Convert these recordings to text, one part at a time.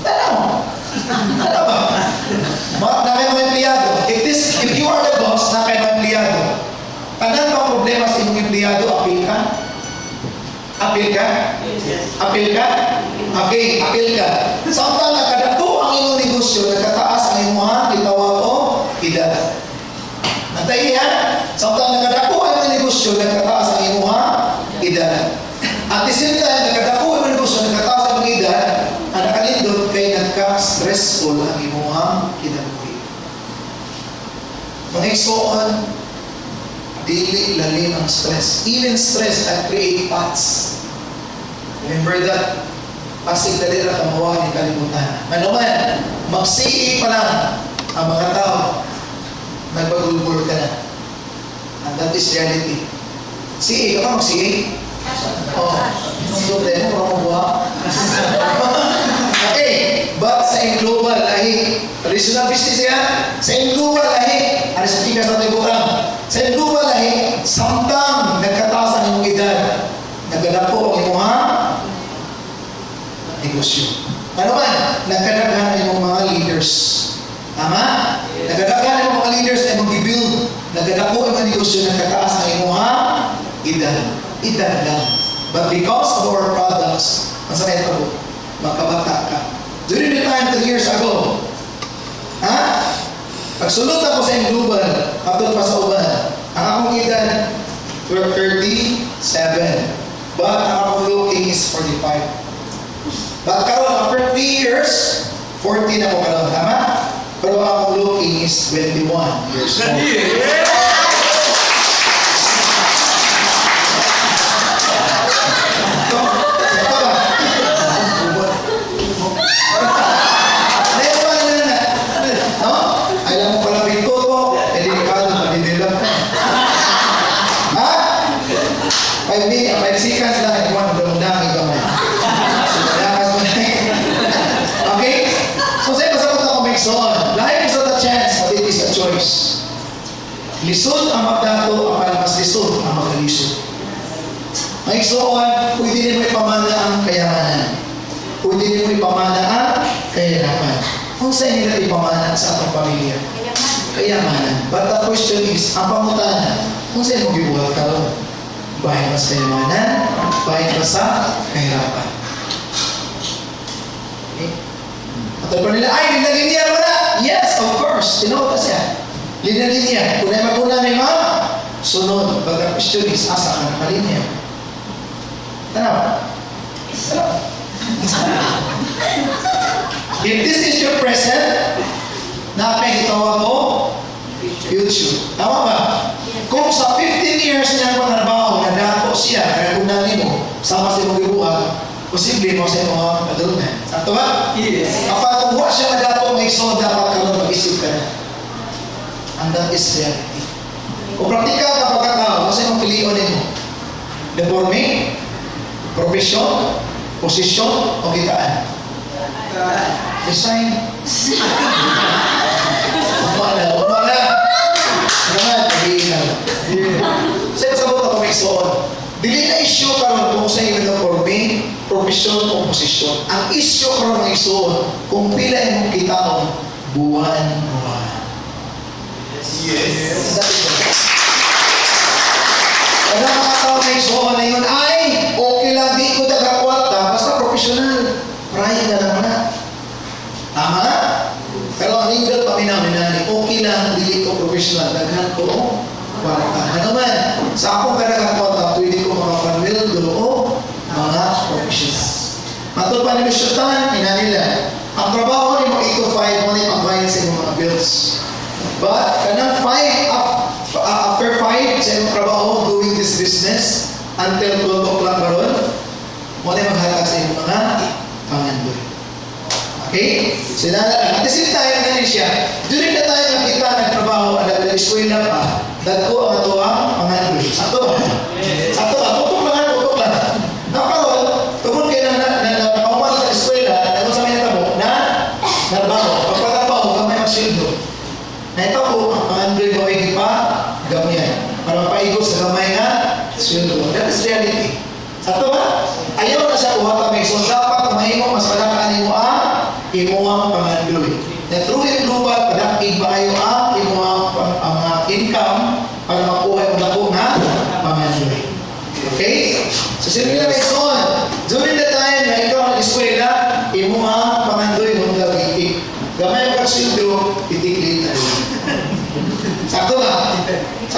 Tanaw. Ano ba? Na kayo mga empleyado. If you are the boss, na kayo mga empleyado. Tanan ba problema sa inyong empleyado? Apil ka? Apil ka? Apil ka? Okay, apil ka. Samtang nakadako ang inyong negosyo, nagkataas ang inyong mga gitawa ko, edad. Nantayin yan. Samtang nakadako ang inyong negosyo, nagkataas ang inyong mga edad. At the same time, nakadako ang inyong negosyo, nagkataas ang inyong edad, ang nakalindot kay nagka-stressful ang inyong mga kinabuhi. Mga isuon, dili lalim ang stress. Even stress can create paths. Remember that? Pasig dali na kamawa ni kalimutan. Ano man, mag-CA pa lang ang mga tao, nagpagulbul ka na. And that is reality. CA ka ba mag-CA? Oo. So, dahil mo mabuha. Okay. But sa global lahi, traditional business yan, sa global lahi, ano sa tigas natin bukang, sa global lahi, samtang nagkataas ang iyong edad, nagdadapo ang iyong mga negosyo. Ano man, nagkadaghan ang iyong mga leaders. Tama? Nagkadaghan ang iyong mga leaders ay mag-build, nagdadapo ang mga negosyo, nagkataas ang iyong mga edad. Edad lang. But because of our products, masaya ito, magkabata ka. During the time 2 years ago, pagsulot ako sa global, patod pa sa uban, ang akong edad, 37. But ang akong looking is 45. But karon after 3 years, 40 na ko karon, tama? Pero ang akong looking is 21 years old. Lisod ang magdato, ang mas lisod ang magkalisod. May isuon, pwede din mo ipamana ang kayamanan. Pwede din mo ipamana ang kahirapan. Kung saan nila ipamana sa atong pamilya? Kayamanan. But the question is, ang pangutana, kung saan mo gibuhat ka ron? Bahay ba sa kayamanan? Bahay ba sa kahirapan? Okay? At pa nila, ay, nilalinya mo na! Yes, of course. Tinawag ka siya. Linya-linya. Kung ay maguna na yung mga sunod. Baga question is, asa ka nakalinya? Tanaw? If this is your present, nakakitawag mo, future. Tama ba? Kung sa 15 years niya ang trabaho, nandako siya, kaya kung nani mo, sama sa mong ibuha, posible mo sa mga adulna. Sakto ba? Yes. Kapag kung siya nandako, may so dapat ka lang mag-isip ka na. And that is reality. Kung praktikal ka pagkakao, kasi mong piliin mo. Deforming, profession, posisyon, o kitaan. Resign. Umana. Naman, nahihingal. Sa sabot ako may suon. Dili na issue karon kung sa iyo deforming, profession, o posisyon. Ang issue karon ng isuon, kung pila imong kitaon, buwan-buwan. Yes. Ano mga tao na isuon na yun, ay, okay lang, di ko dagakwarta, basta professional. Pray na lang na. Tama? Pero ang legal paminaminani, okay lang, dili ko professional, daghan ko kwarta. Ano man, sa akong kadagakwarta, pwede ko makapanwildo o mga professional. Matod pa ni Misyutan, inanila, ang trabaho ni mo 8 to 5, mo na ipagbayan sa mga bills. But kanang 5 after 5 sa imong trabaho doing this business until 12 o'clock karon mo na maghatag sa imong mga pangandoy. Okay? So at the same time na siya during the time na kita nagtrabaho at nag-eskwela pa dagko ang ato ang pangandoy. Ato tutok lang. Nakaroon tungod kay na nakauman sa eskwela na sa may tabo na trabaho. Pagpatrabaho gamay ang sildo. Na ito po, ang Android mo ay pa, gamyan. Para mapaigo sa gamay nga, sweldo. That is reality. Sato ba? Ayaw na siya kuha ka may so dapat mahimo mas palakaan mo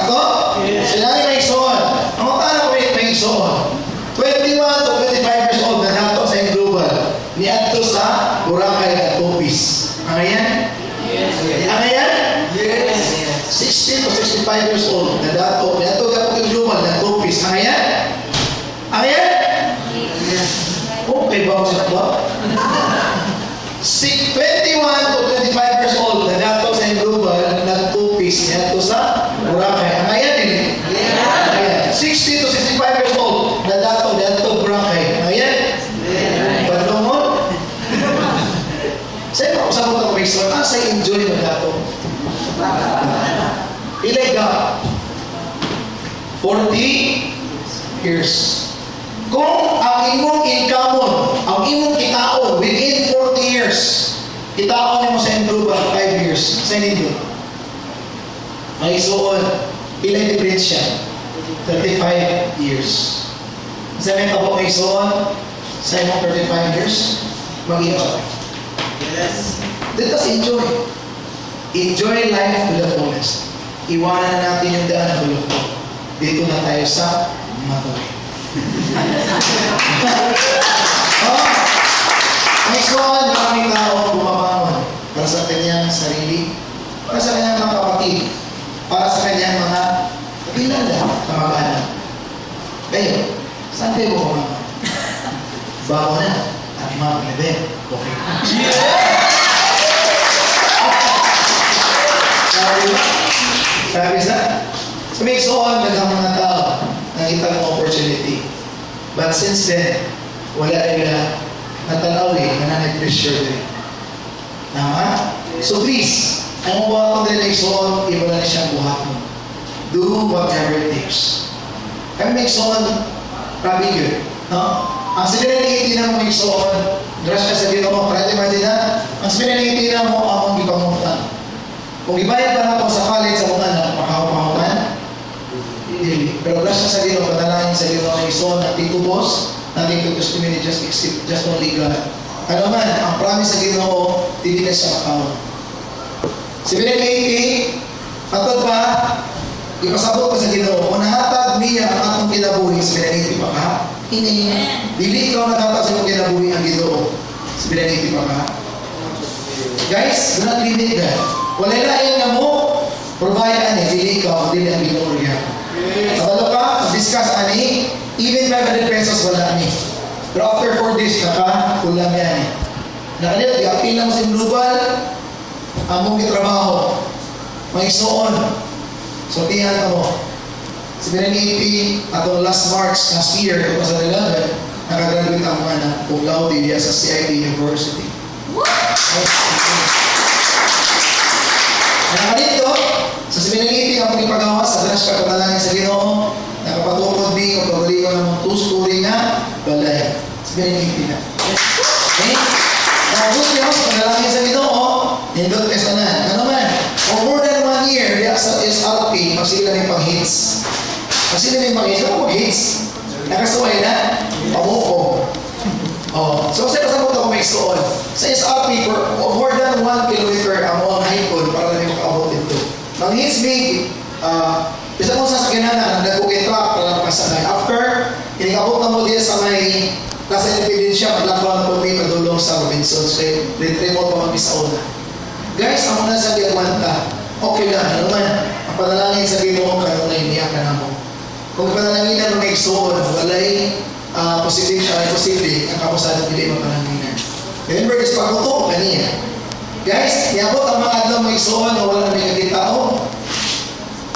Sakto? Yes. Sinari may igsoon. Ang utana ko may igsoon. 21 to 25 years old na nato sa global. Niadto sa Boracay at Topis. Ano yan? Yes. Ano yan? Yes. 16 to 65 years old na dato. Niadto sa global na Topis. Ano yan? Ano yan? Yes. Okay ba ako sa ba? 21 to 25 years old na dato sa global na Topis. Niadto sa Boracay. Ano yan din? Yes. 60 to 65 years old na dato Boracay. Ano yan? Bandungon? Sa'yo ako sabot ako may story. Sa'yo enjoy na dato. Ilay ka. 40 years. Kung ang imong income, ang imong kitaon within 40 years, kitaon mo sa global 5 years. Sa'yo nito. May suon. Ilay difference siya. 35 years. Sa may tabo kay Son, sa imong 35 years, mag-iwa. Yes. Let us enjoy. Enjoy life to the fullest. Iwanan natin yung daan na bulok. Dito na tayo sa matuloy. May Son, maraming tao bumabangon para sa kanyang sarili, para sa kanyang mga kapatid, para sa kanyang mga kilala, kamag-anak. Kayo, saan kayo bumabangon? Bago na at mga pinabit. Okay. Sabi sa? So may soon, nagang mga tao, nakita ng opportunity. But since then, wala nila natanaw na nag-pressure din. Tama? So please, ang buhat mo din ay soon, iba na siyang buhat mo. Do whatever it takes. Kami may soon, grabe yun. No? Ang sinilaliitin na mo may soon, grass ka sa dito mo, karate ba din na? Ang sinilaliitin na mo, among ipamuntan. Kung ibayad pa na po sa college sa mga anak, makahupahupan, hindi. Pero grass ka sa dito, patalangin sa dito may soon, natin tubos, natin tubos community, just only God. Ano man, ang promise sa dito mo, hindi na siya makawal. Sinilaliitin, patod pa, ipasabot ko sa Ginoo, kung nahatag niya ang atong kinabuhi, sinilaliitin pa ka? Hindi. Dili ikaw natatag sa mong kinabuhi ang Ginoo. Sinilaliitin pa ka? Guys, do not limit God. Wala lain na mo, provide ani, dili ikaw, dili ang Ginoo riya. Kabalo ka, discuss ani, even 500 pesos wala ani. Pero after 4 days, naka-ulam yan eh. Nakalit, i-appeal lang sa global, ang mong itrabaho, may suon. So, tiyan mo. Si Benaniti, atong last March, last year, 2011, nakagraduate ang mga na cum laude diya sa CIT University. Nakalit to, sa si Benaniti, ang pagpagawa sa dash ka patalangin sa Ginoo, nakapatukod din, kung pagaliw ng mga two-story nga, balay. Si Benaniti na. Okay? Nakabot niyo, panalangin sa Ginoo, nindot ka sa na. Ano man? For more than 1 year, diya sa SRP, magsila may pang-hits. Magsila may pang-hits. Ano pang-hits? Nakasuway na? Pamuko. Oh. So, sa mo ito kung may suon. Sa SRP, for more than 1 kilometer, ang mga high-code para na may makaabot ito. Pang-hits big, isa kong sasakyanan na, nagdagugay truck para napasakay. After, inikabot na mo diya sa may nasa Independencia, maglakaw na po may padulong sa Robinsons. Kaya, remote pa mag-isaw na. Guys, ako na sa Diamanta, okay lang, ano man, ang panalangin sa Ginoo kayo na iniyakan na mo. Kung panalangin na may suon, walay posible siya, ay posible, ang kapusadan pili mapananginan. Remember, is pakuto kaniya. Guys, iabot ang mga adlaw may suon o wala na may nagkitao.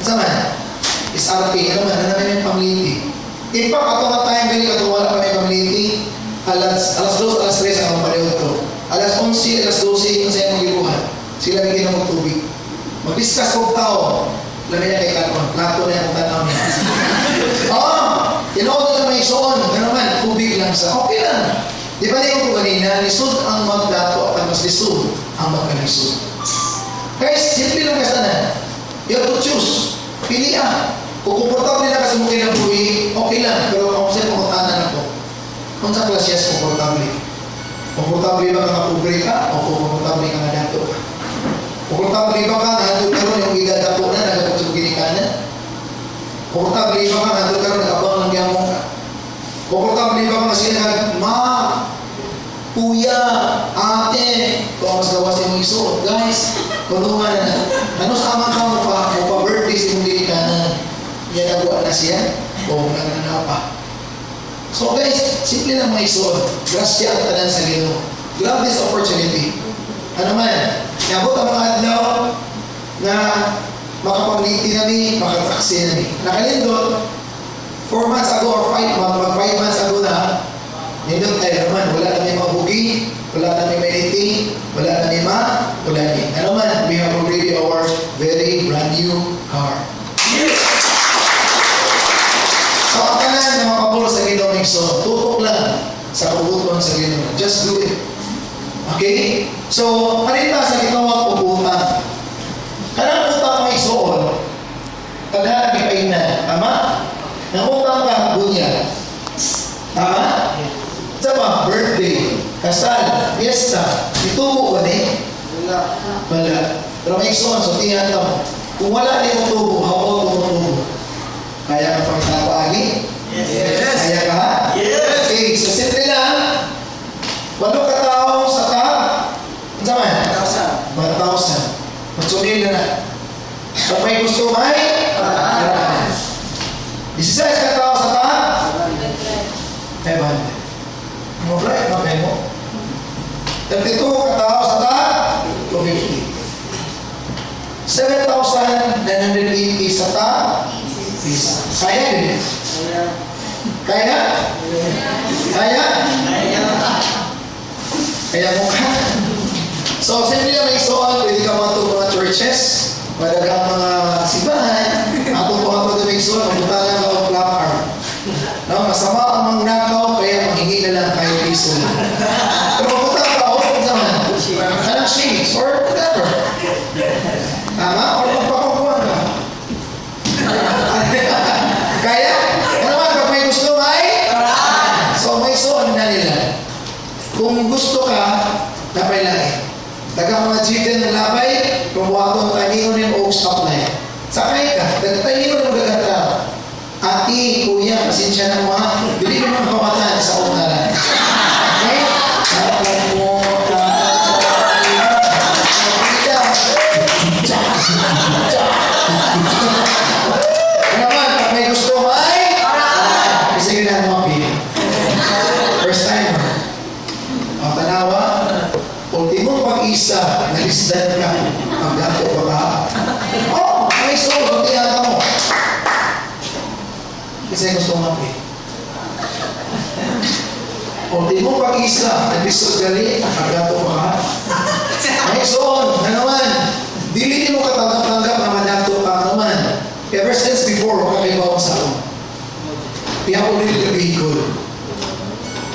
Sama, is RP, ano man, ano may pamiliti. In fact, ato nga time, ganyan ito wala pa may pamiliti, alas 2, alas 3 ang pareho ito. Alas 11, alas 12, kung sa'yo magibuhan. Sila bigyan ng tubig. Mag-discuss kong tao. Lamay na kay Kanon. Plato na yung tanaw niya. Oo! Tinood na may soon. Ano man, tubig lang sa... Okay lang. Di ba niyo ko kanina, lisod ang magdato at mas lisod ang magkalisod. Guys, simple lang kasi na. You have to choose. Pili ah. Kung komportable na kasi mo kinabuhi, okay lang. Pero kung sa'yo pangutanan ako, kung sa klasyas, komportable. Komportable ba ka na-pobre ka? O komportable ka na dato ka? Komportable ba ka na pero yung idadapo na nagapag sa ginikanan? Komportable ba ka, nandun ka rin, nag-abang lang yan mo ka. Komportable ba ka kasi ma, kuya, ate, kung mas gawa sa mong isuot. Guys, kulungan na. Ano sa amang ka mo pa birthday sa mong dilikanan? Yan nagawa na siya, o nagana pa. So guys, simple lang mga isuot. Grasya at tanan sa Ginoo. Grab this opportunity. Ano man, nabot ang mga adlaw na makapagliti namin, makatraksi namin. Nakalindot, 4 months ago or 5 months ago na, nindot tayo naman, wala namin mabugi, wala namin mediti, wala namin ulani. Ano man, we have already our very brand new car. So, ang kanan na makapabor sa Ginoo Mixon, tutok lang sa kabutuan sa Ginoo. Just do it. Okay? So, kanina sa ginawang pupunta, kanang utang may soon, kanang ipainan. Tama? Nangutang ka, bunya. Tama? Sama, birthday, kasal, fiesta, itubo ba ni? Wala. Pero may soon, so tingnan mo. Kung wala din mo tubo, how tumutubo? Kaya ka pang tapagi? Yes. Kaya ka ha? Yes. Okay, so simple lang. 8 katao sa ka? Ano naman? 1,000. 1,000. Magsunil na na. So may gusto may? 16 katao sa ka? 500. Mabray, mabay mo. 32 katao sa ka? 250. 7,980 sa ka? Kaya din. Kaya? Kaya? Kaya mo ka. So, simple lang may isuan, pwede ka matong mga churches, madagang mga simbahan, atong po ato na may isuan, mabuta lang ang placard. No, masama ang mga nakaw, kaya manghingi na lang kayo piso. Pero mabuta ka, o kung saan, kanang shades, or whatever. Tama? Or magpapakuhan ka. Kaya? Ano naman, pag may gusto may? So, may isuan na nila. Kung gusto ka, napay lang. Dagang mga chicken na lapay, kung wakong taningon yung oak supply. Sakay ka, taningon yung gagata. Ati, kuya, pasensya na mo ha. Hindi naman kapatan sa ungaran. Okay? Nakapag mo, naman, pag may gusto may, kasi ginahan mo mapili. First time. Ang tanawa, ultimong pag-isa, nalisdan ka, pag-ato pa ba? Oh, may soul, pag-iata mo. Kasi gusto mo mapili. Ultimong pag-isa, nalisod gali, pag-ato pa ba? May soul, na naman, dili mo katanggap na manato ka naman. Ever since before, makakaibaw sa ako. We have already the vehicle.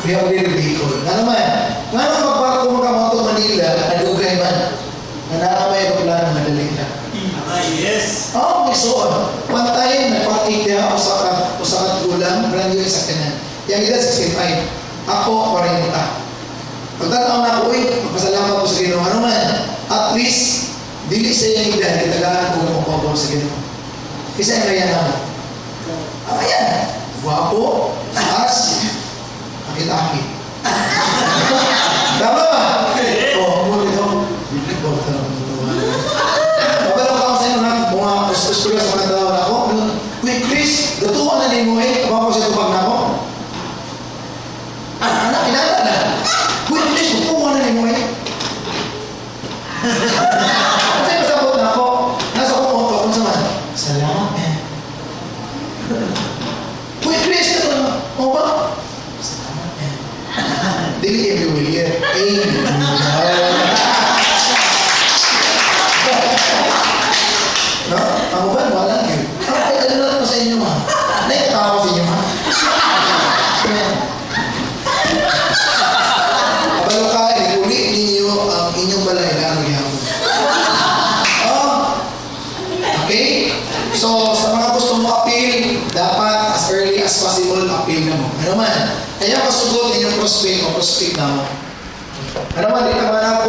We have already the vehicle. Na naman, nga naman magbarko mo ka mga ito Manila, nag-ugay man. Na nakamay ang plano, madali na. Yes. Oh, may soon. One time, nagpatik niya usakat ulam, brand new sa kanan. Yang ila 65. Ako, 40. Pagtanaw na ako, magpasalamat ko sa Ginoo. Ano man, at least, dili sa iyang edad, itagaan ko kung pabor sa Ginoo. Isa yung kaya naman. Ayan. Guwapo, taas, akit-akit. Tama ba? Oo, muli ito. Mabalaw ka ako sa inyo na mga kustura sa mga tao na ako. Wait, Chris, datuan na ni mo eh. Kapag ko siya tupag na ako. Anak, kinala na. Wait, Chris, datuan na ni mo eh. Kasi pasabot na ako. Nasa ko mo, kung sa man. Salamat eh. Wait, Chris, ito na. O ba? Salamat eh. Dili every year. No? Ako ba? Wala yun. Ay, ano na po sa inyo ma? Naikatawa sa inyo ma? Abalo ka, uli ninyo ang inyong balay na ano gihapon. Okay? So, sa mga gusto mo appeal, dapat as early as possible appeal na mo. Ano man? Kaya kasugod inyong prospect o prospect na mo. Ano man, di ka man